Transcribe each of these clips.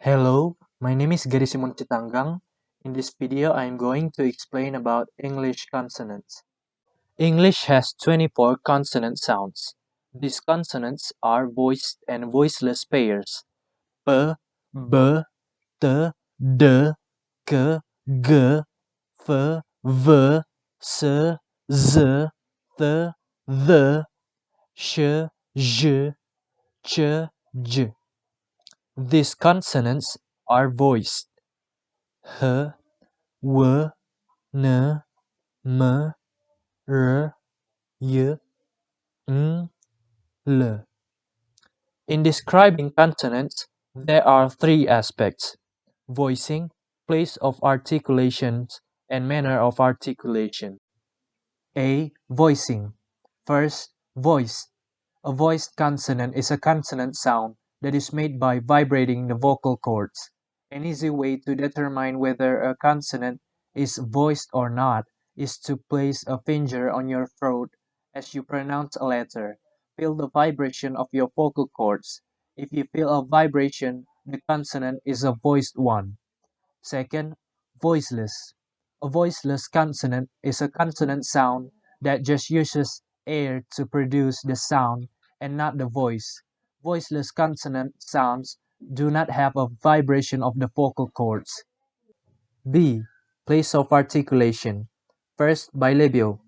Hello, my name is Sitanggang. In this video, I am going to explain about English consonants. English has 24 consonant sounds. These consonants are voiced and voiceless pairs. P, B, T, D, K, G, F, V, S, Z, T, Th, Sh, J, Ch, J. These consonants are voiced. H, W, N, M, R, Y, N, L. In describing consonants, there are three aspects: voicing, place of articulations, and manner of articulation. A. Voicing. First, voice. A voiced consonant is a consonant sound that is made by vibrating the vocal cords. An easy way to determine whether a consonant is voiced or not is to place a finger on your throat as you pronounce a letter. Feel the vibration of your vocal cords. If you feel a vibration, the consonant is a voiced one. Second, voiceless. A voiceless consonant is a consonant sound that just uses air to produce the sound and not the voice. Voiceless consonant sounds do not have a vibration of the vocal cords. B. Place of articulation. First, bilabial.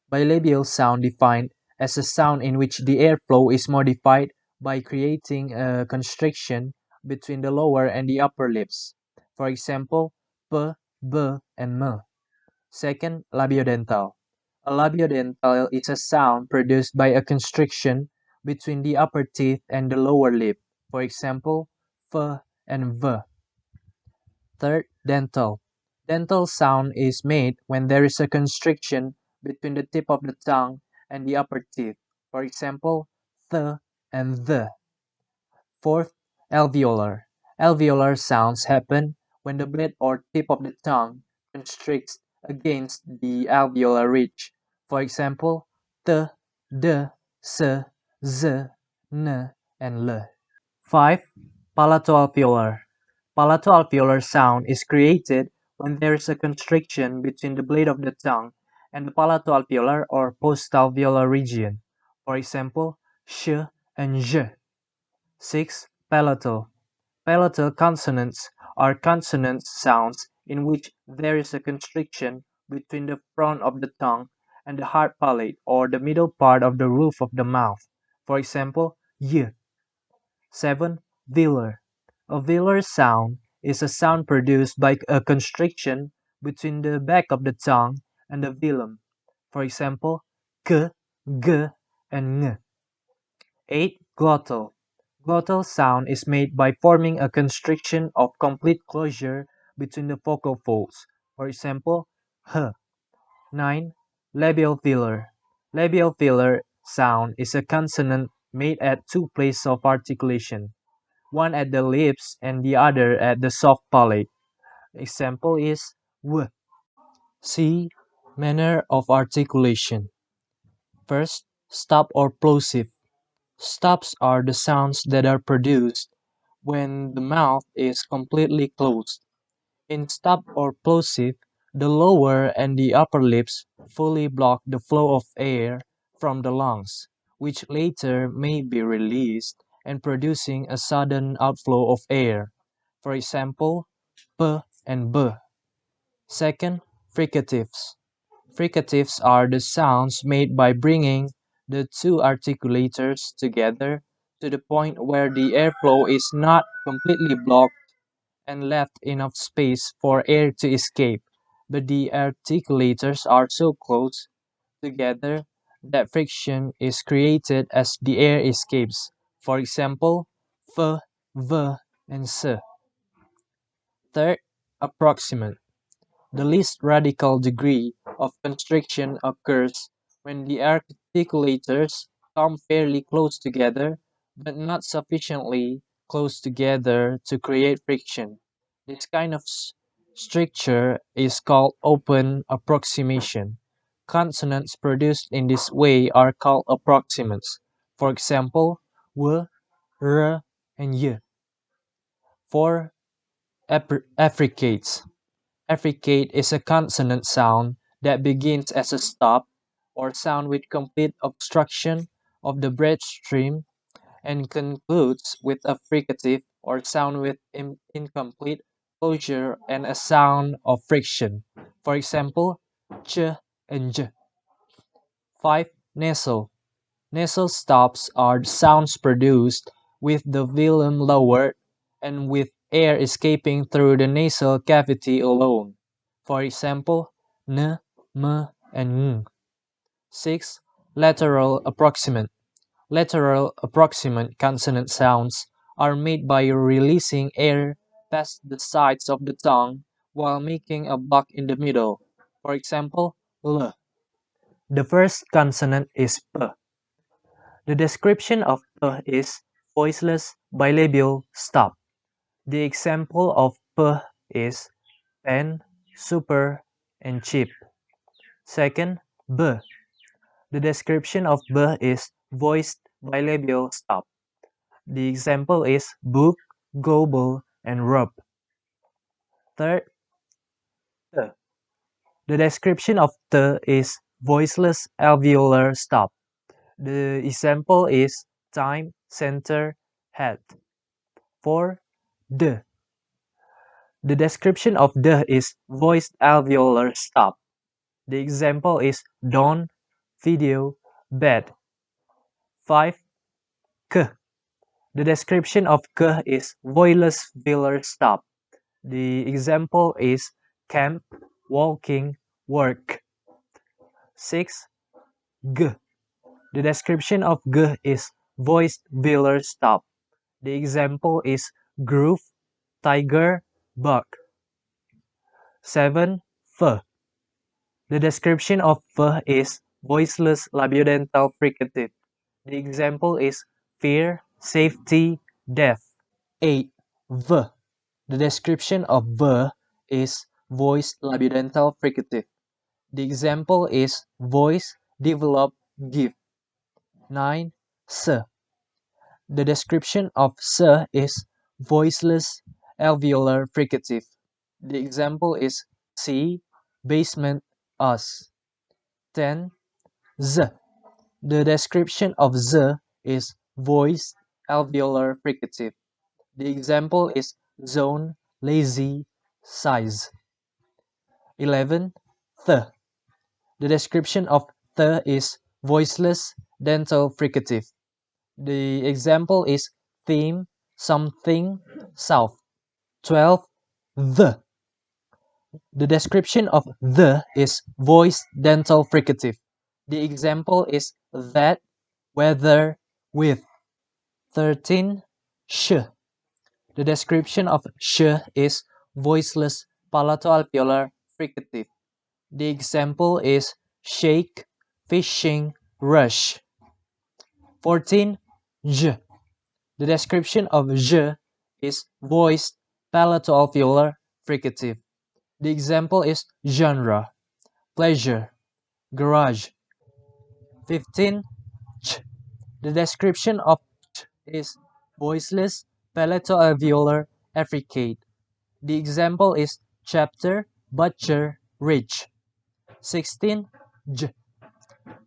Bilabial sound defined as a sound in which the airflow is modified by creating a constriction between the lower and the upper lips. For example, p, b, and m. Second, labiodental. A labiodental is a sound produced by a constriction between the upper teeth and the lower lip. For example, f and v. Third, dental. Dental sound is made when there is a constriction between the tip of the tongue and the upper teeth. For example, th and the. Fourth, alveolar. Alveolar sounds happen when the blade or tip of the tongue constricts against the alveolar ridge. For example, t, d, s, z, n, and l. 5. Palatoalveolar. Palatoalveolar sound is created when there is a constriction between the blade of the tongue and the palatoalveolar or postalveolar region. For example, sh and j. 6. Palatal. Palatal consonants are consonant sounds in which there is a constriction between the front of the tongue and the hard palate or the middle part of the roof of the mouth. For example, y. 7. Velar. A velar sound is a sound produced by a constriction between the back of the tongue and the velum. For example, k, g, and ng. 8. Glottal. Glottal sound is made by forming a constriction of complete closure between the vocal folds. For example, h. 9. Labial velar. Labial velar sound is a consonant made at two places of articulation, one at the lips and the other at the soft palate. Example is w. C. Manner of articulation. First, stop or plosive. Stops are the sounds that are produced when the mouth is completely closed. In stop or plosive, the lower and the upper lips fully block the flow of air from the lungs, which later may be released and producing a sudden outflow of air. For example, p and b. Second, fricatives. Fricatives are the sounds made by bringing the two articulators together to the point where the airflow is not completely blocked and left enough space for air to escape, but the articulators are so close together that friction is created as the air escapes. For example, f, v, and s. Third, approximant. The least radical degree of constriction occurs when the articulators come fairly close together, but not sufficiently close together to create friction. This kind of stricture is called open approximation. Consonants produced in this way are called approximants. For example, w, r, and y. 4. Affricates. Affricate is a consonant sound that begins as a stop or sound with complete obstruction of the breath stream and concludes with a fricative or sound with incomplete closure and a sound of friction. For example, ch and j. 5. Nasal. Nasal stops are sounds produced with the velum lowered and with air escaping through the nasal cavity alone. For example, n, m, and ng. 6. Lateral approximant. Lateral approximant consonant sounds are made by releasing air past the sides of the tongue while making a block in the middle. For example, l. The first consonant is p. The description of p is voiceless bilabial stop. The example of p is pen, super, and cheap. Second, b. The description of b is voiced bilabial stop. The example is book, gobble, and rub. Third, t. The description of t is voiceless alveolar stop. The example is time, center, head. 4. D. The description of d is voiced alveolar stop. The example is dawn, video, bed. 5. K. The description of k is voiceless velar stop. The example is camp, walking, work. 6. G. The description of g is voiced velar stop. The example is groove, tiger, bug. 7. F. The description of f is voiceless labiodental fricative. The example is fear, safety, death. 8. V. The description of v is voiced labiodental fricative. The example is voice, develop, give. 9. S. The description of s is voiceless alveolar fricative. The example is see, basement, us. 10. Z. The description of z is voiced alveolar fricative. The example is zone, lazy, size. 11. Th. The description of th is voiceless dental fricative. The example is theme, something, south. 12. The. The description of the is voiced dental fricative. The example is that, whether, with. 13. Sh. The description of sh is voiceless palato-alveolar fricative. The example is shake, fishing, rush. 14. J. The description of j is voiced palato-alveolar fricative. The example is genre, pleasure, garage. 15. Ch. The description of ch is voiceless palato-alveolar affricate. The example is chapter, butcher, ridge. 16. J.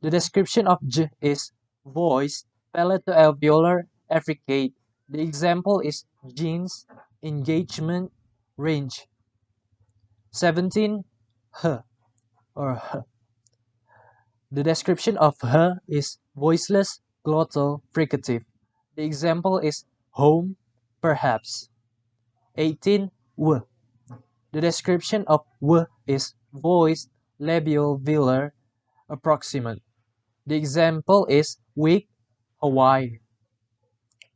The description of j is voiced palato-alveolar affricate. The example is jeans, engagement, range. 17. H or h. The description of h is voiceless glottal fricative. The example is home, perhaps. 18. W. The description of w is voiced labial velar approximant. The example is week, Hawaii.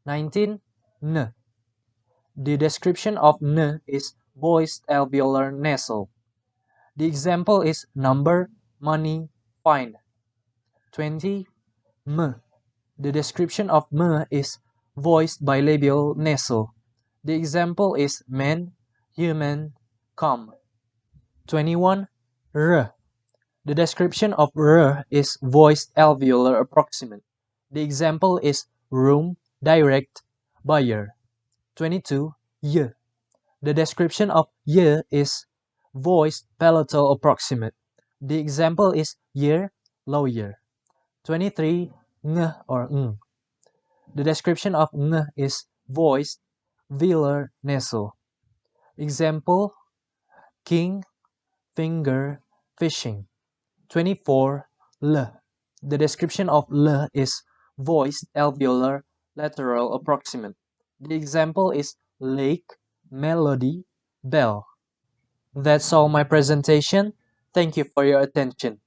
19. N. The description of n is voiced alveolar nasal. The example is number, money, fine. 20. M. The description of m is voiced bilabial nasal. The example is man, human, come. 21. R. The description of r is voiced alveolar approximant. The example is room, direct, buyer. 22. Y. The description of y is voiced palatal approximate. The example is year, lawyer. 23 ng or ng. The description of ng is voiced velar nasal. Example, king, finger, fishing. 24 l. The description of l is voiced alveolar lateral approximant. The example is lake, melody, bell. That's all my presentation. Thank you for your attention.